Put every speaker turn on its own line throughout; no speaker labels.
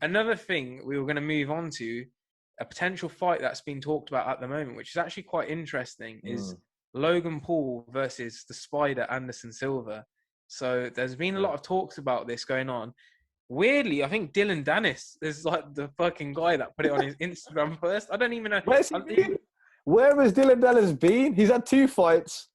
another thing we were going to move on to, a potential fight that's been talked about at the moment, which is actually quite interesting, is Logan Paul versus the Spider Anderson Silva. So there's been a lot of talks about this going on. Weirdly, I think Dylan Dennis is like the fucking guy that put it on his Instagram first. I don't even know.
Where's he been? Where has Dylan Dennis been? He's had 2 fights,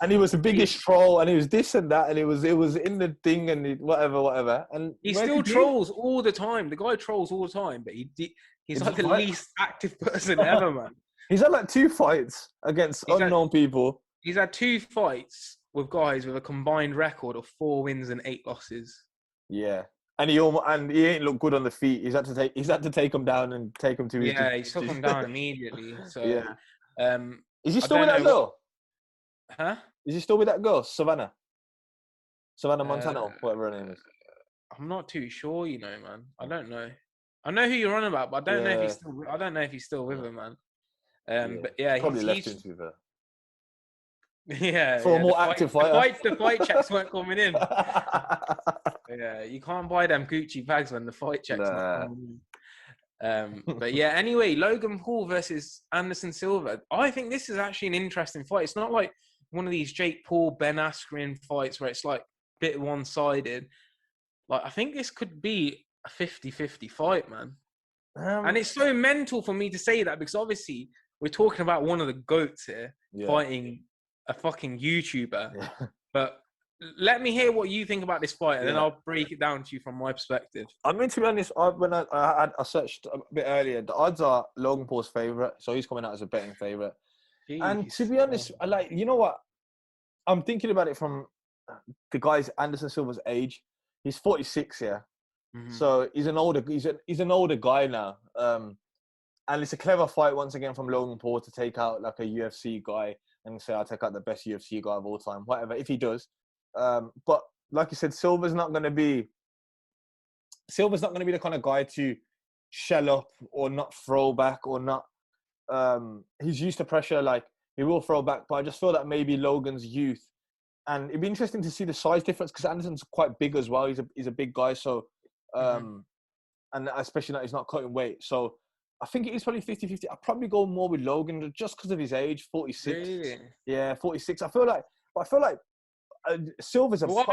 and he was the biggest troll, and he was this and that, and it was in the thing, and whatever. And
he still trolls all the time. The guy trolls all the time, but he's like the least active person ever, man.
He's had like 2 fights against unknown people.
He's had 2 fights with guys with a combined record of 4 wins and 8 losses.
Yeah. And he ain't looked good on the feet. He's had to take him down and take him to his.
Yeah, he took him down immediately. So yeah.
Is he still with that girl?
Huh?
Is he still with that girl, Savannah Montano, whatever her name is?
I'm not too sure, man. I don't know. I know who you're on about, but I don't know if he's still. I don't know if he's still with her, man. But yeah,
probably left him with her.
Yeah,
for a more active fighter.
The fight checks weren't coming in. Yeah, you can't buy them Gucci bags when the fight checks not coming in. But yeah, anyway, Logan Paul versus Anderson Silva. I think this is actually an interesting fight. It's not like one of these Jake Paul, Ben Askren fights where it's like a bit one-sided. Like, I think this could be a 50-50 fight, man. And it's so mental for me to say that because obviously we're talking about one of the GOATs here fighting a fucking YouTuber. Yeah. But let me hear what you think about this fight, and then I'll break it down to you from my perspective.
I mean, to be honest, when I searched a bit earlier, the odds are Logan Paul's favourite, so he's coming out as a betting favourite. And to be honest, you know what? I'm thinking about it from the guy's Anderson Silva's age. He's 46, so he's an older guy now. And it's a clever fight once again from Logan Paul to take out like a UFC guy and say, I'll take out the best UFC guy of all time, whatever, if he does. But like you said, Silva's not going to be the kind of guy to shell up or not throw back or not. He's used to pressure, like he will throw back, but I just feel that maybe Logan's youth, and it'd be interesting to see the size difference because Anderson's quite big as well. He's a big guy, so and especially that he's not cutting weight. So I think it is probably 50-50. I'd probably go more with Logan just because of his age, 46.
Really?
Yeah, 46. I feel like Silva's a...
What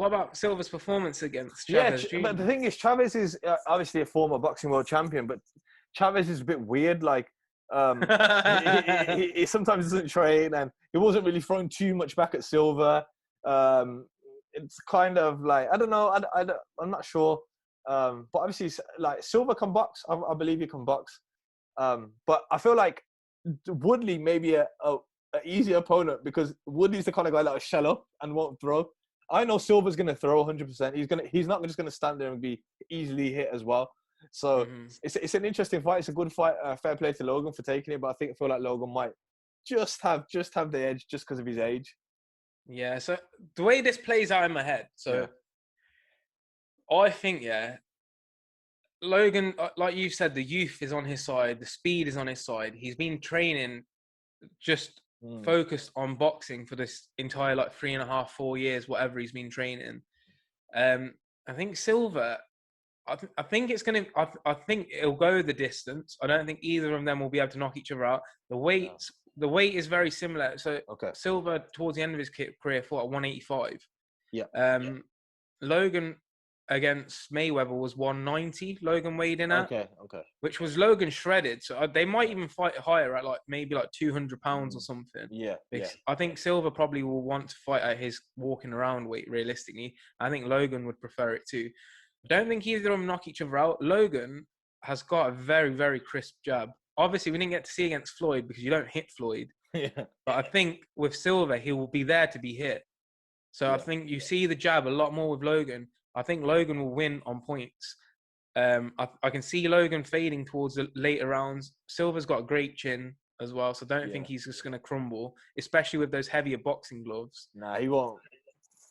about Silva's performance against Chavez?
Yeah, but the thing is, Chavez is obviously a former boxing world champion, but Chavez is a bit weird. Like, he sometimes doesn't train, and he wasn't really throwing too much back at Silva. It's kind of like, I don't know. I'm not sure. But obviously, like Silva can box. I believe he can box. But I feel like Woodley may be a easier opponent because Woodley's the kind of guy that'll shell up and won't throw. I know Silva's going to throw 100%. He's not just going to stand there and be easily hit as well. So it's an interesting fight. It's a good fight. Fair play to Logan for taking it, but I feel like Logan might just have the edge just because of his age.
Yeah. So the way this plays out in my head, I think, Logan, like you said, the youth is on his side. The speed is on his side. He's been training just focused on boxing for this entire 3.5, 4 years, whatever he's been training. I think Silva, I think it'll go the distance. I don't think either of them will be able to knock each other out. The weight is very similar. So Silva, towards the end of his career, fought at 185. Yeah. Logan against Mayweather was 190. Logan weighed in at. Okay. Which was Logan shredded. So they might even fight higher at maybe 200 pounds or something. Yeah. I think Silva probably will want to fight at his walking around weight. Realistically, I think Logan would prefer it too. I don't think either of them knock each other out. Logan has got a very, very crisp jab. Obviously, we didn't get to see against Floyd because you don't hit Floyd. Yeah. But I think with Silva, he will be there to be hit. So I think you see the jab a lot more with Logan. I think Logan will win on points. I can see Logan fading towards the later rounds. Silva's got a great chin as well, so I don't think he's just going to crumble, especially with those heavier boxing gloves.
Nah, he won't.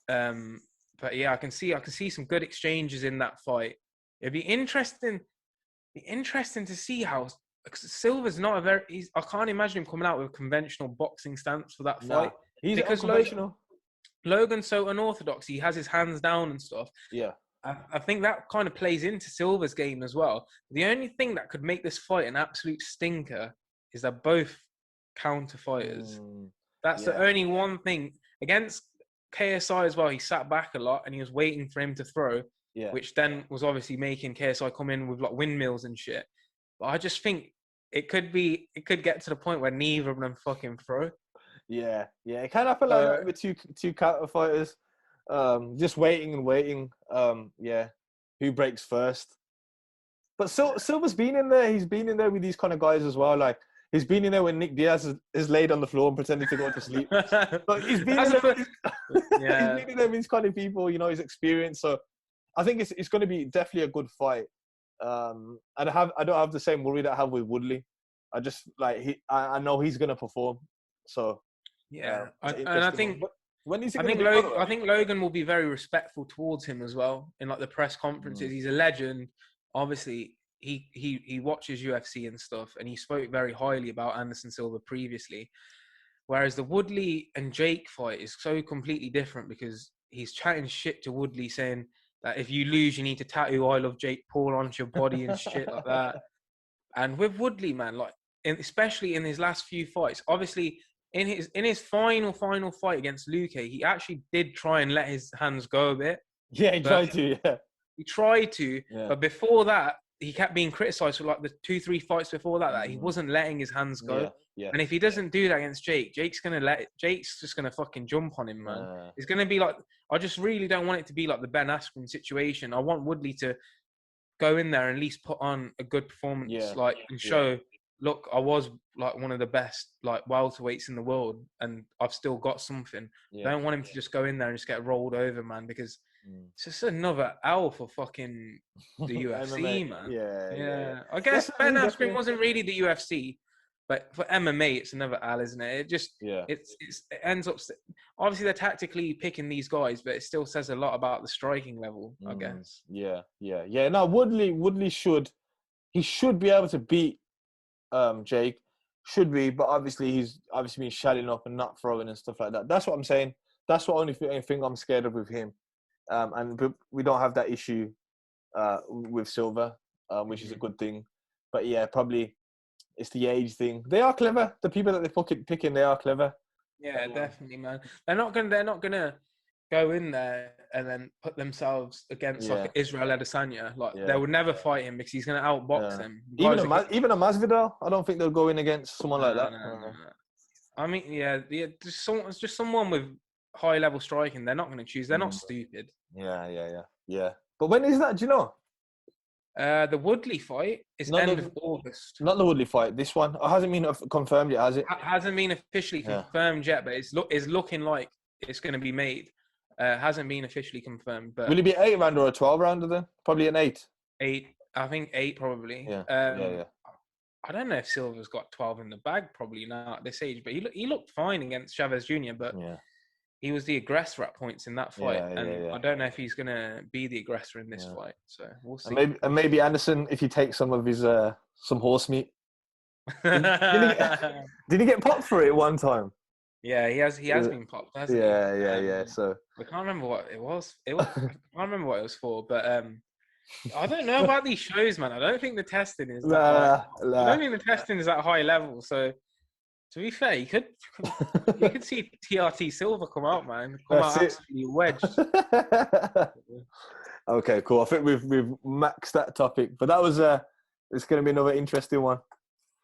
But yeah, I can see some good exchanges in that fight. It'd be interesting to see how Silva's not I can't imagine him coming out with a conventional boxing stance for that fight.
He's unconventional.
Logan's so unorthodox. He has his hands down and stuff.
Yeah.
I think that kind of plays into Silva's game as well. The only thing that could make this fight an absolute stinker is they're both counter fighters. That's the only one thing. Against KSI as well, he sat back a lot and he was waiting for him to throw, which then was obviously making KSI come in with like windmills and shit. But I just think it could get to the point where neither of them fucking throw.
Yeah, it kind of happen like that with two counter fighters. Just waiting and waiting. Who breaks first? But Silva's been in there. He's been in there with these kind of guys as well. Like he's been in there when Nick Diaz is laid on the floor and pretending to go to sleep. But he's been in there. He's been in there with these kind of people. You know, his experience. So I think it's going to be definitely a good fight. And I don't have the same worry that I have with Woodley. I just like I know he's going to perform. So
and I think.
When is he
I think Logan will be very respectful towards him as well in like the press conferences. He's a legend. Obviously, he watches UFC and stuff, and he spoke very highly about Anderson Silva previously. Whereas the Woodley and Jake fight is so completely different because he's chatting shit to Woodley, saying that if you lose, you need to tattoo "I love Jake Paul" onto your body and shit like that. And with Woodley, man, like especially in his last few fights, obviously. In his final fight against Luque, he actually did try and let his hands go a bit.
Yeah, he tried to. Yeah,
he tried to. Yeah. But before that, he kept being criticised for like the 2-3 fights before that he wasn't letting his hands go.
Yeah.
And if he doesn't do that against Jake, Jake's just gonna fucking jump on him, man. It's gonna be like I just really don't want it to be like the Ben Askren situation. I want Woodley to go in there and at least put on a good performance, and show. Look, I was like one of the best like welterweights in the world, and I've still got something. I don't want him to just go in there and just get rolled over, man, because it's just another L for fucking the UFC, man. Yeah. I guess Ben Askren wasn't really the UFC, but for MMA, it's another L, isn't it? It just it ends up. Obviously, they're tactically picking these guys, but it still says a lot about the striking level, I guess.
Yeah. No, Woodley should be able to beat. Jake should be, but obviously he's been shutting up and not throwing and stuff like that. That's what I'm saying. That's the only thing I'm scared of with him. And we don't have that issue with Silva, which is a good thing. But yeah, probably it's the age thing. They are clever. The people that they're picking, they are clever.
Yeah, definitely, man. They're not gonna go in there and then put themselves against like Israel Adesanya. Like they would never fight him because he's going to outbox them.
Even a Masvidal, I don't think they'll go in against someone like that.
No. I mean, just someone with high level striking. They're not going to choose. They're not stupid.
Yeah. But when is that? Do you know?
The Woodley fight is end of August.
Not the Woodley fight. This one it hasn't been confirmed yet, has it?
Hasn't been officially confirmed yet, but it's looking like it's going to be made. Hasn't been officially confirmed, but
will it be 8 rounder or a 12 rounder then? Probably an 8.
8, I think 8 probably.
Yeah.
I don't know if Silva's got 12 in the bag, probably not at this age, but he looked fine against Chavez Jr. But he was the aggressor at points in that fight, I don't know if he's gonna be the aggressor in this fight. So we'll see.
And maybe Anderson, if he takes some of his some horse meat. Did he get popped for it one time?
Yeah, he has been popped, hasn't he?
Yeah. So
I can't remember what it was. I can't remember what it was for, but I don't know about these shows, man. I don't think the testing is that high. I don't think the testing is at high level. So to be fair, you could see TRT Silva come out, man. Absolutely wedged.
Okay, cool. I think we've maxed that topic, but that was it's going to be another interesting one.